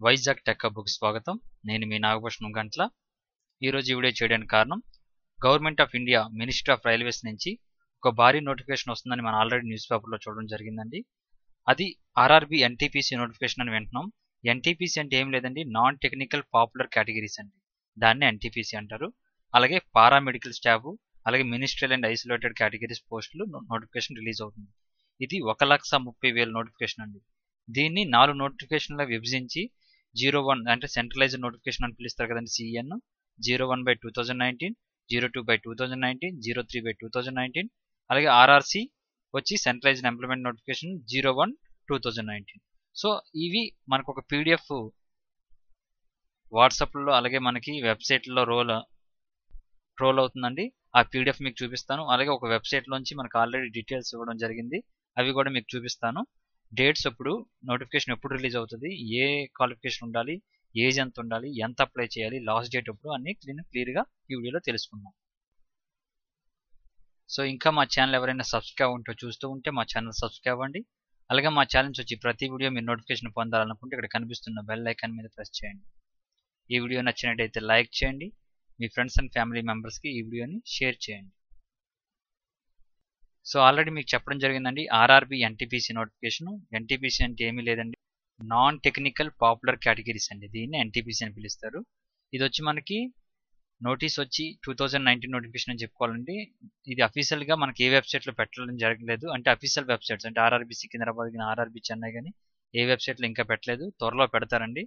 Vizag tech హబ్‌కి స్వాగతం. నేను మీ నాగభూషణం గంట్ల. ఈరోజు ఈ వీడియో చేయడానికి కారణం government of India ministry of railways నుంచి ఒక భారీ నోటిఫికేషన్ వస్తుందని మనం ఆల్రెడీ న్యూస్ పేపర్లో చూడడం జరిగిందండి. అది ఆర్ఆర్బి ఎన్టీపీసీ నోటిఫికేషన్ అని వింటున్నాం. ఎన్టీపీసీ అంటే ఏం లేదండి, నాన్ టెక్నికల్ పాపులర్ కేటగిరీస్ అండి. దాన్ని ఎన్టీపీసీ అంటారు. అలాగే పారామెడికల్ స్టాఫ్, అలాగే మినిస్ట్రియల్ అండ్ ఐసోలేటెడ్ కేటగిరీస్ పోస్టులు నోటిఫికేషన్ రిలీజ్ అవుతుంది. ఇది 1,30,000 నోటిఫికేషన్ అండి. దీన్ని 4 నోటిఫికేషన్లుగా విభజించి 01 అంటే సెంట్రలైజ్డ్ నోటిఫికేషన్ అని పిలుస్తారు కదండి, సిఎన్ 01/2019, 02/2019, 03/2019, అలాగే ఆర్ఆర్సి వచ్చి సెంట్రలైజ్డ్ ఎంప్లాయ్మెంట్ నోటిఫికేషన్ 01/2019. సో ఇవి మనకు ఒక పీడిఎఫ్ వాట్సాప్లో అలాగే మనకి వెబ్సైట్లో రోల్ అవుతుందండి. ఆ పీడిఎఫ్ మీకు చూపిస్తాను. అలాగే ఒక వెబ్సైట్లోంచి మనకు ఆల్రెడీ డీటెయిల్స్ ఇవ్వడం జరిగింది, అవి కూడా మీకు చూపిస్తాను. డేట్స్ ఎప్పుడు, నోటిఫికేషన్ ఎప్పుడు రిలీజ్ అవుతుంది, ఏ క్వాలిఫికేషన్ ఉండాలి, ఏజ్ ఎంత ఉండాలి, ఎంత అప్లై చేయాలి, లాస్ట్ డేట్ ఎప్పుడు, అన్ని క్లియర్గా ఈ వీడియోలో తెలుసుకుందాం. సో ఇంకా మా ఛానల్ ఎవరైనా సబ్స్క్రైబ్ ఉంటే చూస్తూ ఉంటే మా ఛానల్ సబ్స్క్రైబ్ అవ్వండి. అలాగే మా ఛానల్ నుంచి వచ్చి ప్రతి వీడియో మీరు నోటిఫికేషన్ పొందాలనుకుంటే ఇక్కడ కనిపిస్తున్న బెల్ ఐకాన్ మీద ప్రెస్ చేయండి. ఈ వీడియో నచ్చినట్టయితే లైక్ చేయండి. మీ ఫ్రెండ్స్ అండ్ ఫ్యామిలీ మెంబర్స్కి ఈ వీడియోని షేర్ చేయండి. సో ఆల్రెడీ మీకు చెప్పడం జరిగిందండి, ఆర్ఆర్బి ఎన్టీపీసీ నోటిఫికేషన్. ఎన్టీపీసీ అంటే ఏమీ లేదండి, నాన్ టెక్నికల్ పాపులర్ కేటగిరీస్ అండి. దీన్ని ఎన్టీపీసీ అని పిలుస్తారు. ఇది వచ్చి మనకి నోటీస్ వచ్చి 2019 నోటిఫికేషన్ అని చెప్పుకోవాలండి. ఇది అఫీషియల్గా మనకి ఏ వెబ్సైట్లో పెట్టడం జరగలేదు. అంటే అఫీషియల్ వెబ్సైట్స్ అంటే ఆర్ఆర్బి సికింద్రాబాద్ కానీ ఆర్ఆర్బి చెన్నై కానీ ఏ వెబ్సైట్లో ఇంకా పెట్టలేదు, త్వరలో పెడతారండి.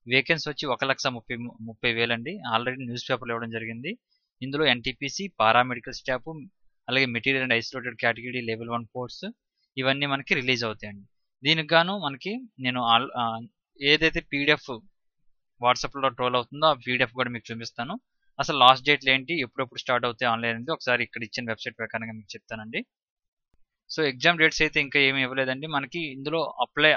వేకెన్సీ వచ్చి 1,30,000 అండి. ఆల్రెడీ న్యూస్ పేపర్లో ఇవ్వడం జరిగింది. ఇందులో ఎన్టీపీసీ, పారామెడికల్ స్టాఫ్, అలాగే material and isolated category level 1 posts ఇవన్నీ మనకి రిలీజ్ అవుతాయండి. దీనికి గాను మనకి నేను ఏదైతే పీడిఎఫ్ వాట్సాప్లో ట్రోల్ అవుతుందో ఆ పీడిఎఫ్ కూడా మీకు చూపిస్తాను. అసలు లాస్ట్ డేట్లు ఏంటి, ఎప్పుడెప్పుడు స్టార్ట్ అవుతాయి ఆన్లైన్ అనేది ఒకసారి ఇక్కడ ఇచ్చిన వెబ్సైట్ ప్రకారంగా మీకు చెప్తానండి. సో ఎగ్జామ్ డేట్స్ అయితే ఇంకా ఏమీ ఇవ్వలేదండి. మనకి ఇందులో అప్లై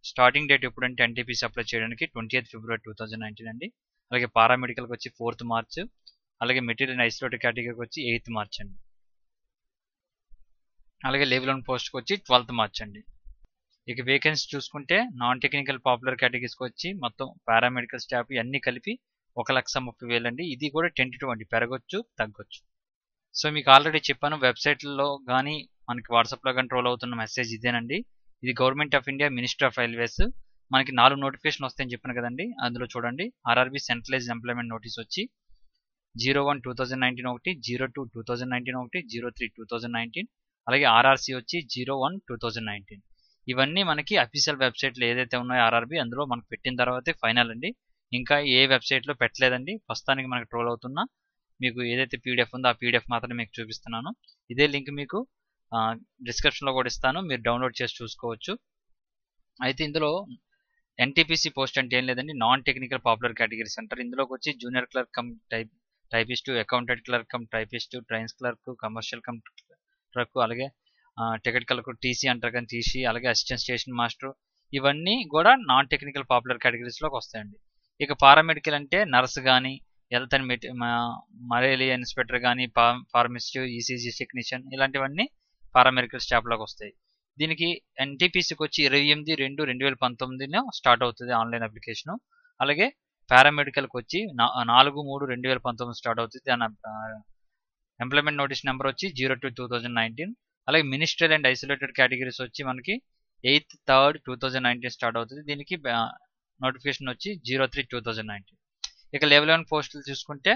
స్టార్టింగ్ డేట్ ఎప్పుడంటే ఎన్టీపీసీ అప్లై చేయడానికి 20th February 2019 అండి. అలాగే పారామెడికల్కి వచ్చి 4th March, అలాగే మెటీరియల్ అండ్ ఐసోలేటెడ్ కేటగిరీకి వచ్చి 8th March అండి. అలాగే లెవెల్ 1 పోస్ట్కి వచ్చి 12th March అండి. ఇక వేకెన్సీ చూసుకుంటే నాన్ టెక్నికల్ పాపులర్ కేటగిరీస్కి వచ్చి మొత్తం పారామెడికల్ స్టాఫ్ అన్నీ కలిపి 1,30,000 అండి. ఇది కూడా టెంటేటివ్ అండి, పెరగొచ్చు తగ్గొచ్చు. సో మీకు ఆల్రెడీ చెప్పాను, వెబ్సైట్లో కానీ మనకి వాట్సాప్లో కానీ ట్రోల్ అవుతున్న మెసేజ్ ఇదేనండి. ఇది government of India ministry of railways. మనకి 4 నోటిఫికేషన్ వస్తాయని చెప్పాను కదండి. అందులో చూడండి, ఆర్ఆర్బి సెంట్రలైజ్డ్ ఎంప్లాయ్మెంట్ నోటీస్ వచ్చి 01/2019 ఒకటి, 02/2019 ఒకటి, 03/2019, అలాగే ఆర్ఆర్సి వచ్చి 01/2019. ఇవన్నీ మనకి అఫీషియల్ వెబ్సైట్లో ఏదైతే ఉన్నాయో ఆర్ఆర్బి అందులో మనకు పెట్టిన తర్వాతే ఫైనల్ అండి. ఇంకా ఏ వెబ్సైట్లో పెట్టలేదండి. ప్రస్తుతానికి మనకు ట్రోల్ అవుతున్న మీకు ఏదైతే పీడిఎఫ్ ఉందో ఆ పీడిఎఫ్ మాత్రమే మీకు చూపిస్తున్నాను. ఇదే లింక్ మీకు డిస్క్రిప్షన్లో కూడా ఇస్తాను, మీరు డౌన్లోడ్ చేసి చూసుకోవచ్చు. అయితే ఇందులో ఎన్టీపీసీ పోస్ట్ అంటే ఏం లేదండి, నాన్ టెక్నికల్ పాపులర్ కేటగిరీస్ అంటారు. ఇందులోకి వచ్చి junior clerk cum typist, accountant clerk cum typist, trains clerk, commercial come truck, అలాగే టికెట్ క్లర్క్ టీసీ అంటారు కానీ టీసీ, అలాగే అసిస్టెంట్ స్టేషన్ మాస్టర్, ఇవన్నీ కూడా నాన్ టెక్నికల్ పాపులర్ కేటగిరీస్లోకి వస్తాయండి. ఇక పారామెడికల్ అంటే నర్స్ కానీ, హెల్త్ అండ్ మలేరియా ఇన్స్పెక్టర్ కానీ, ఫార్మసిస్ట్, ఈసీజీ టెక్నీషియన్, ఇలాంటివన్నీ పారామెడికల్ స్టాఫ్లోకి వస్తాయి. దీనికి ఎన్టీపీసీకి వచ్చి 28/3/2019 స్టార్ట్ అవుతుంది ఆన్లైన్ అప్లికేషన్. అలాగే పారామెడికల్కి వచ్చి 4/3/2019 స్టార్ట్ అవుతుంది. దాని ఎంప్లాయ్మెంట్ నోటీస్ నెంబర్ వచ్చి 02/2019. అలాగే మినిస్ట్రియల్ అండ్ ఐసోలేటెడ్ కేటగిరీస్ వచ్చి మనకి 8th 3rd 2019 స్టార్ట్ అవుతుంది. దీనికి నోటిఫికేషన్ వచ్చి 03/2019. ఇక లెవెల్ 1 పోస్టులు చూసుకుంటే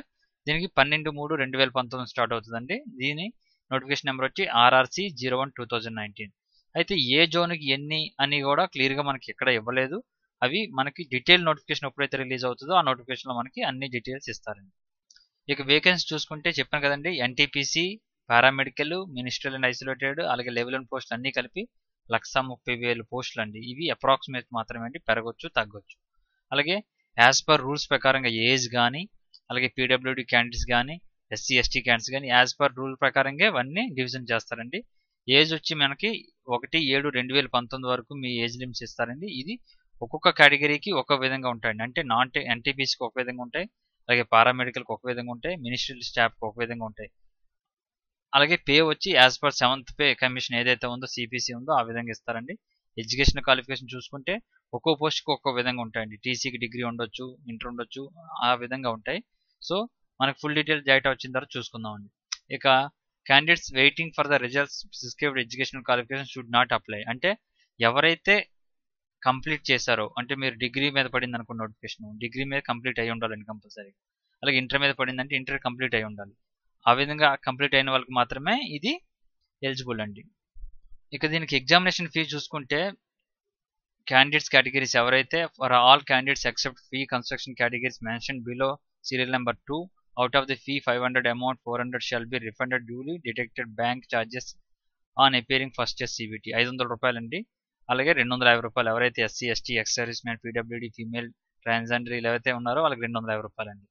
దీనికి 12/3/2019 స్టార్ట్ అవుతుందండి. దీని నోటిఫికేషన్ నెంబర్ వచ్చి ఆర్ఆర్సి 01/2019. అయితే ఏ జోన్కి ఎన్ని అని కూడా క్లియర్గా మనకి ఎక్కడ ఇవ్వలేదు. అవి మనకి డీటెయిల్ నోటిఫికేషన్ ఎప్పుడైతే రిలీజ్ అవుతుందో ఆ నోటిఫికేషన్లో మనకి అన్ని డీటెయిల్స్ ఇస్తారండి. ఇక వేకెన్సీ చూసుకుంటే చెప్పాను కదండి, NTPC, paramedical, ministerial and isolated, అలాగే లెవెల్ 1 పోస్టులు అన్నీ కలిపి 1,30,000 పోస్టులు అండి. ఇవి అప్రాక్సిమేట్ మాత్రమే అండి, పెరగొచ్చు తగ్గొచ్చు. అలాగే యాజ్ పర్ రూల్స్ ప్రకారంగా ఏజ్ కానీ, అలాగే పీడబ్ల్యూడి క్యాండిడేట్స్ కానీ, ఎస్సీ ఎస్టీ క్యాండిడేట్స్ కానీ యాజ్ పర్ రూల్ ప్రకారంగా ఇవన్నీ డివిజన్ చేస్తారండి. ఏజ్ వచ్చి మనకి 1/7/2019 వరకు మీ ఏజ్ లిమిట్స్ ఇస్తారండి. ఇది ఒక్కొక్క కేటగిరీకి ఒక విధంగా ఉంటాయండి. అంటే ఎన్టీపీసీకి ఒక విధంగా ఉంటాయి, అలాగే పారామెడికల్కి ఒక విధంగా ఉంటాయి, మినిస్ట్రియల్ స్టాఫ్కి ఒక విధంగా ఉంటాయి. అలాగే పే వచ్చి as per 7th pay commission ఏదైతే ఉందో సిపిసి ఉందో ఆ విధంగా ఇస్తారండి. ఎడ్యుకేషన్ క్వాలిఫికేషన్ చూసుకుంటే ఒక్కో పోస్ట్కి ఒక్కో విధంగా ఉంటాయండి. టీసీకి డిగ్రీ ఉండొచ్చు, ఇంటర్ ఉండొచ్చు, ఆ విధంగా ఉంటాయి. సో మనకు ఫుల్ డీటెయిల్ డేటా వచ్చిన తర్వాత చూసుకుందామండి. ఇక candidates waiting for the results prescribed educational qualification should not apply. అంటే ఎవరైతే కంప్లీట్ చేశారో, అంటే మీరు డిగ్రీ మీద పడింది అనుకున్న నోటిఫికేషన్, డిగ్రీ మీద కంప్లీట్ అయి ఉండాలండి కంపల్సరీ. అలాగే ఇంటర్ మీద పడిందంటే ఇంటర్ కంప్లీట్ అయి ఉండాలి. ఆ విధంగా కంప్లీట్ అయిన వాళ్ళకి మాత్రమే ఇది ఎలిజిబుల్ అండి. ఇక దీనికి ఎగ్జామినేషన్ ఫీ చూసుకుంటే క్యాండిడేట్స్ కేటగిరీస్ ఎవరైతే for all candidates except fee construction categories mention below serial number 2 out of the fee 500 amount 400 shall be refunded duly detected bank charges on appearing first test CBT. 500 రూపాయలండి. అలాగే 250 రూపాయలు ఎవరైతే SC ST ex service man PWD female transgender ఎవరైతే ఉన్నారో వాళ్ళకి 250 రూపాయలండి.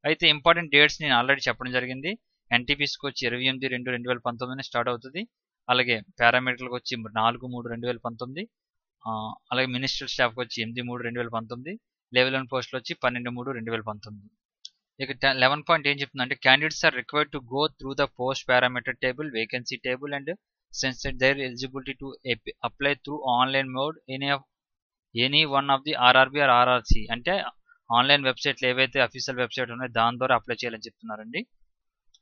అయితే important dates నేను ఆల్రెడీ చెప్పడం జరిగింది. ఎన్టీపీసీకి వచ్చి 28/2/2019 స్టార్ట్ అవుతుంది. అలాగే పారామెడికల్కి వచ్చి 4/3/2019. అలాగే మినిస్ట్రియల్ స్టాఫ్కి వచ్చి 8/3/2019. లెవెల్ 1 పోస్టులు వచ్చి 12/3/2019. ఇక 11 పాయింట్ ఏం చెప్తుందంటే candidates are required to go through the post parameter table, vacancy table and sensed their eligibility to apply through online mode any one of the RRB or RRC. అంటే online వెబ్సైట్లు ఏవైతే official website ఉన్నాయో దాని ద్వారా apply చేయాలని చెప్తున్నారండి.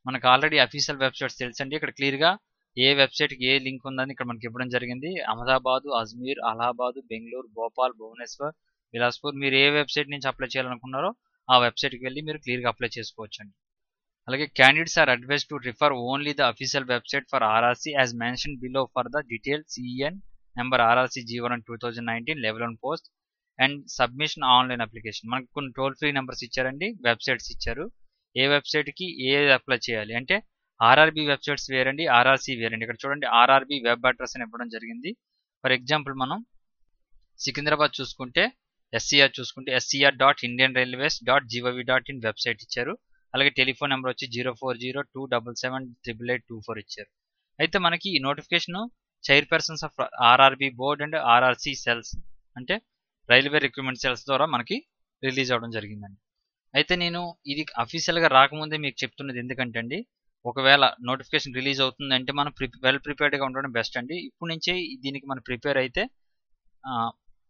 మనకు already official websites తెలుసండి. ఇక్కడ క్లియర్గా ఏ వెబ్సైట్కి ఏ లింక్ ఉందని ఇక్కడ మనకి ఇవ్వడం జరిగింది. అహ్మదాబాద్, అజ్మీర్, అలహాబాద్, బెంగళూరు, భోపాల్, భువనేశ్వర్, బిలాస్పూర్, మీరు ఏ వెబ్సైట్ నుంచి అప్లై చేయాలనుకున్నారో ఆ వెబ్సైట్కి వెళ్ళి మీరు క్లియర్గా అప్లై చేసుకోవచ్చండి. అలాగే candidates are advise to refer only the official website for RRC as mention below for the detail CEN number RRC G1 2019 level 1 post and submission online application. మనకు కొన్ని టోల్ ఫ్రీ నెంబర్స్ ఇచ్చారండి, websites ఇచ్చారు. ఏ వెబ్సైట్కి ఏది apply చేయాలి అంటే RRB websites వేరండి, ఆర్ఆర్సీ వేరండి. ఇక్కడ చూడండి ఆర్ఆర్బీ వెబ్ అడ్రస్ అని ఇవ్వడం జరిగింది. ఫర్ ఎగ్జాంపుల్ మనం సికింద్రాబాద్ చూసుకుంటే ఎస్సీఆర్ చూసుకుంటే SCR.indianrailways.gov.in వెబ్సైట్ ఇచ్చారు. అలాగే టెలిఫోన్ నెంబర్ వచ్చి 0402778824 ఇచ్చారు. అయితే మనకి ఈ notification chairpersons of RRB board and RRC cells అంటే రైల్వే రిక్రూట్మెంట్ సెల్స్ ద్వారా మనకి రిలీజ్ అవ్వడం జరిగిందండి. అయితే నేను ఇది అఫీషియల్గా రాకముందే మీకు చెప్తున్నది ఎందుకంటే అండి, ఒకవేళ నోటిఫికేషన్ రిలీజ్ అవుతుందంటే మనం వెల్ ప్రిపేర్డ్గా ఉండడం బెస్ట్ అండి. ఇప్పుడు నుంచే దీనికి మనం ప్రిపేర్ అయితే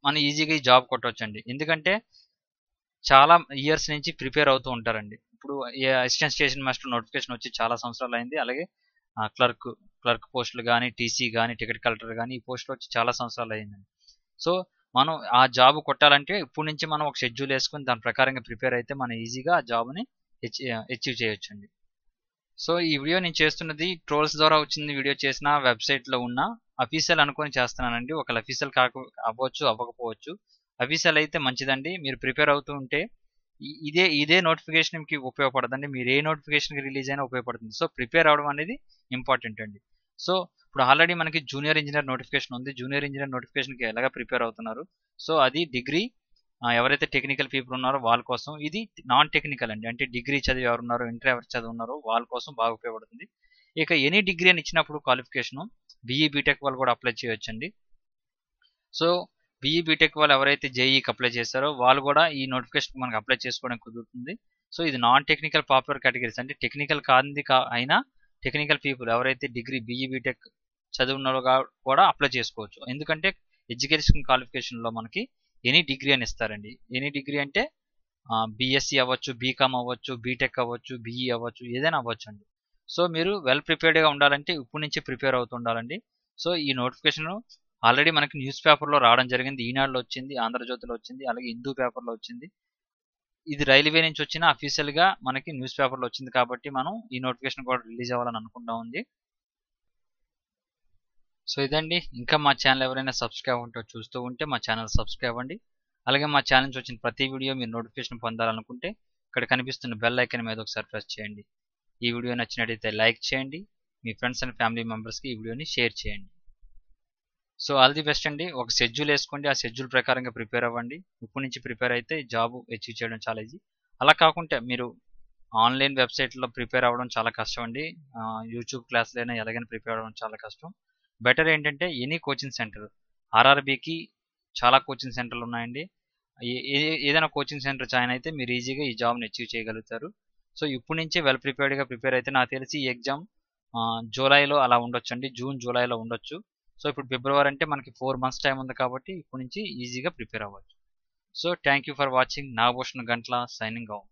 మనం ఈజీగా ఈ జాబ్ కొట్టవచ్చండి. ఎందుకంటే చాలా ఇయర్స్ నుంచి ప్రిపేర్ అవుతూ ఉంటారండి. ఇప్పుడు అసిస్టెంట్ స్టేషన్ మాస్టర్ నోటిఫికేషన్ వచ్చి చాలా సంవత్సరాలు అయింది. అలాగే క్లర్క్ పోస్టులు కానీ, టీసీ కానీ, టికెట్ కలెక్టర్ కానీ ఈ పోస్టులు వచ్చి చాలా సంవత్సరాలు అయిందండి. సో మనం ఆ జాబ్ కొట్టాలంటే ఇప్పుడు నుంచి మనం ఒక షెడ్యూల్ వేసుకుని దాని ప్రకారంగా ప్రిపేర్ అయితే మనం ఈజీగా ఆ జాబ్ని అచీవ్ చేయొచ్చండి. సో ఈ వీడియో నేను చేస్తున్నది ట్రోల్స్ ద్వారా వచ్చింది వీడియో చేసిన వెబ్సైట్లో ఉన్న అఫీషియల్ అనుకొని చేస్తున్నానండి. ఒకవేళ అఫీషియల్ అవ్వచ్చు అవ్వకపోవచ్చు. అఫీషియల్ అయితే మంచిదండి. మీరు ప్రిపేర్ అవుతూ ఉంటే ఇదే నోటిఫికేషన్కి ఉపయోగపడదండి. మీరు ఏ నోటిఫికేషన్కి రిలీజ్ అయినా ఉపయోగపడుతుంది. సో ప్రిపేర్ అవడం అనేది ఇంపార్టెంట్ అండి. సో ఇప్పుడు ఆల్రెడీ మనకి జూనియర్ ఇంజనీర్ నోటిఫికేషన్ ఉంది. జూనియర్ ఇంజనీర్ నోటిఫికేషన్కి ఎలాగా ప్రిపేర్ అవుతున్నారు. సో అది డిగ్రీ ఎవరైతే టెక్నికల్ పీపుల్ ఉన్నారో వాళ్ళ కోసం. ఇది నాన్ టెక్నికల్ అండి, అంటే డిగ్రీ చదివి ఎవరు ఉన్నారో, ఇంటర్ ఎవరు చదువున్నారో వాళ్ళ కోసం బాగా ఉపయోగపడుతుంది. ఇక ఎనీ డిగ్రీ అని ఇచ్చినప్పుడు క్వాలిఫికేషన్ బీఈ బీటెక్ వాళ్ళు కూడా అప్లై చేయొచ్చండి. సో బీఈ బీటెక్ వాళ్ళు ఎవరైతే జేఈకి అప్లై చేస్తారో వాళ్ళు కూడా ఈ నోటిఫికేషన్ మనకు అప్లై చేసుకోవడానికి కుదురుతుంది. సో ఇది నాన్ టెక్నికల్ పాపులర్ కేటగిరీస్, అంటే టెక్నికల్ కాంది అయినా టెక్నికల్ పీపుల్ ఎవరైతే డిగ్రీ బీఈ బీటెక్ చదువున్నారో కూడా అప్లై చేసుకోవచ్చు. ఎందుకంటే ఎడ్యుకేషన్ క్వాలిఫికేషన్లో మనకి ఎనీ డిగ్రీ అని ఇస్తారండి. ఎనీ డిగ్రీ అంటే బీఎస్సీ అవ్వచ్చు, బీకామ్ అవ్వచ్చు, బీటెక్ అవ్వచ్చు, బీఈ అవ్వచ్చు, ఏదైనా అవ్వచ్చు అండి. సో మీరు వెల్ ప్రిపేర్డ్గా ఉండాలంటే ఇప్పటి నుంచి ప్రిపేర్ అవుతూ ఉండాలండి. సో ఈ నోటిఫికేషన్ ఆల్రెడీ మనకి న్యూస్ పేపర్లో రావడం జరిగింది. ఈనాడులో వచ్చింది, ఆంధ్రజ్యోతిలో వచ్చింది, అలాగే హిందూ పేపర్లో వచ్చింది. ఇది రైల్వే నుంచి వచ్చిన అఫీషియల్గా మనకి న్యూస్ పేపర్లో వచ్చింది కాబట్టి మనం ఈ నోటిఫికేషన్ కూడా రిలీజ్ అవ్వాలని అనుకుంటా ఉంది. సో ఇదండి. ఇంకా మా ఛానల్ ఎవరైనా సబ్స్క్రైబ్ ఉంటే చూస్తూ ఉంటే మా ఛానల్ సబ్స్క్రైబ్ అవ్వండి. అలాగే మా ఛానల్ నుంచి వచ్చిన ప్రతి వీడియో మీరు నోటిఫికేషన్ పొందాలనుకుంటే ఇక్కడ కనిపిస్తున్న బెల్ ఐకాన్ మీద ఒకసారి ప్రెస్ చేయండి. ఈ వీడియో నచ్చినట్టయితే లైక్ చేయండి. మీ ఫ్రెండ్స్ అండ్ ఫ్యామిలీ మెంబర్స్కి ఈ వీడియోని షేర్ చేయండి. సో ఆల్ ది బెస్ట్ అండి. ఒక షెడ్యూల్ వేసుకోండి, ఆ షెడ్యూల్ ప్రకారంగా ప్రిపేర్ అవ్వండి. ఇప్పటి నుంచి ప్రిపేర్ అయితే జాబ్ అచీవ్ చేయడం చాలా ఈజీ. అలా కాకుంటే మీరు ఆన్లైన్ వెబ్సైట్లో ప్రిపేర్ అవ్వడం చాలా కష్టం అండి. యూట్యూబ్ క్లాసులైనా ఎలాగైనా ప్రిపేర్ అవ్వడం చాలా కష్టం. బెటర్ ఏంటంటే ఎనీ కోచింగ్ సెంటర్, ఆర్ఆర్బీకి చాలా కోచింగ్ సెంటర్లు ఉన్నాయండి. ఏదైనా కోచింగ్ సెంటర్ జాయిన్ అయితే మీరు ఈజీగా ఈ జాబ్ని అచీవ్ చేయగలుగుతారు. సో ఇప్పటి నుంచే వెల్ ప్రిపేర్డ్గా ప్రిపేర్ అయితే నాకు తెలిసి ఈ ఎగ్జామ్ జూలైలో అలా ఉండొచ్చు అండి, జూన్ జూలైలో ఉండొచ్చు. సో ఇప్పుడు ఫిబ్రవరి అంటే మనకి 4 మంత్స్ టైం ఉంది కాబట్టి ఇప్పటి నుంచి ఈజీగా ప్రిపేర్ అవ్వచ్చు. So thank you for watching. Nagabhushan Gantla signing off.